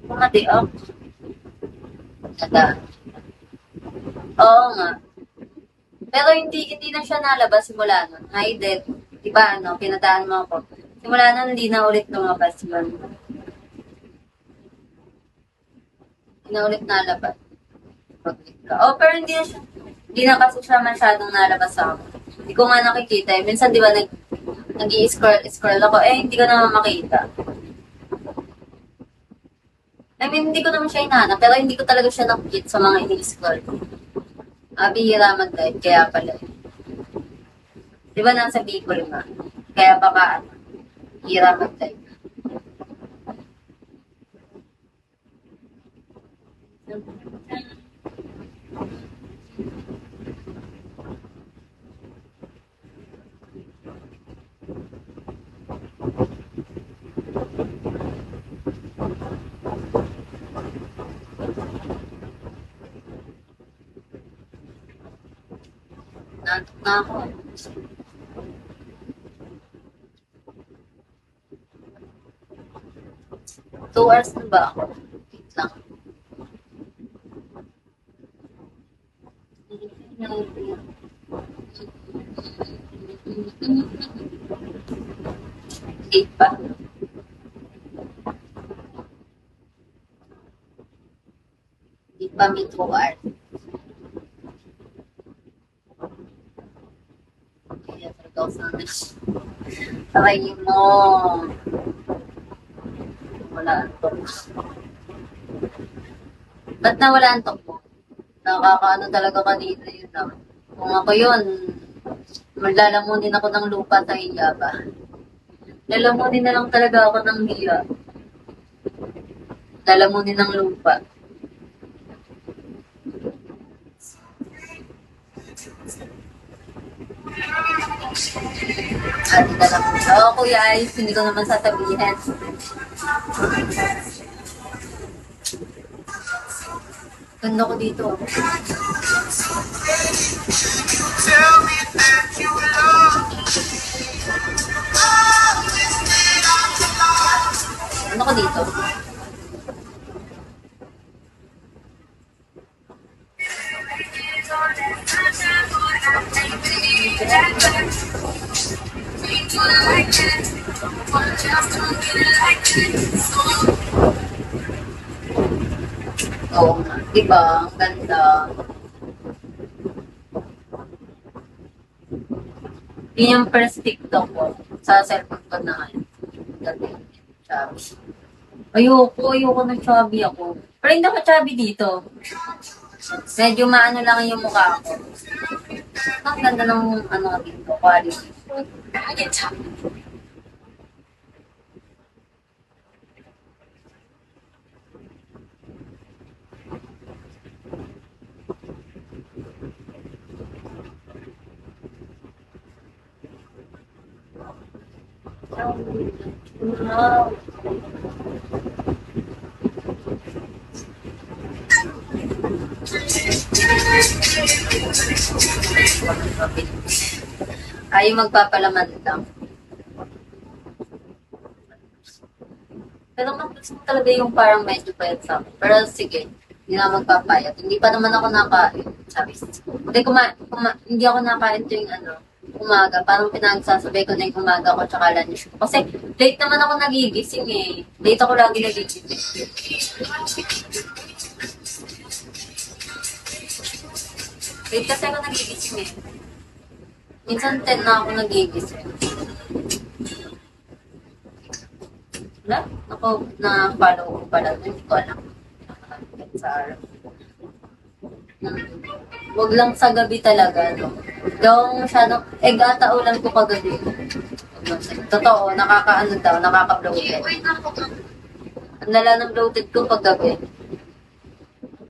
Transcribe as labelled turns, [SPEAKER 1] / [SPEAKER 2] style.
[SPEAKER 1] Mga day off. Nada. Oo nga. Pero hindi na siya nalabas simula nun. Hidden. Diba ano, pinadaan mo ako. Simula nun, hindi na ulit lumabas yun. Hindi na ulit nalabas. Oh, pero hindi na kasi siya masyadong nalabas sa ako. Hindi ko nga nakikita eh. Minsan di ba nag-i-scroll ako, eh hindi ko naman makita. I mean, hindi ko naman siya hinahanap, pero hindi ko talaga siya nakikita sa mga ini-scroll. Bihira mag-live, kaya pala. Di ba nasa Bicol nga? Kaya baka, bihira mag-live. Nantok na ako. 2 hours na ba ako? Wait lang. Eight pa. Hindi pa may 2 hours. Kaya talaga ako sana. Try mo. Wala antok. Ba't nawala antok mo? Nakakaano talaga kanina yun ah. Kung ako yun, maglalamunin ako ng lupa sa iya ba? Lalamunin na lang talaga ako ng hiya. Lalamunin ng lupa. Ate ka lang. Oo, Kuya Ice, hindi ko naman sasabihin. Ganda ko dito. Ano ko dito? Oo nga. Diba? Ang ganda. Yun yung first TikTok ko. Sa cellphone ko na ngayon. Dati. Chubby. Ayoko ng chubby ako. Pero hindi ako chubby dito. Medyo maano lang yung mukha ko. Ang ganda ng ano dito, quality. Wow. Ay, magpapalaman lang. Pero mas gusto ko talaga yung parang medyo payat sa akin. Pero sige, hindi na magpapayat. Hindi pa naman ako nakain. Sabi hindi, hindi ako nakain tuwing umaga. Parang pinagsasabay ko na yung umaga ko tsaka lunch ko. Kasi late naman ako nagigising eh. Late ako lagi nagigising. Late kasi ako nagigising eh. Minsan 10 na ako nagigising. Wala? Ako, na-follow ko pala. Hindi ko alam. Sa araw. Huwag lang sa gabi talaga, no? Gawang masyadong, gata ulan ko kagabi. Totoo, nakaka-bloated. Ang lala ng bloated ko pag gabi.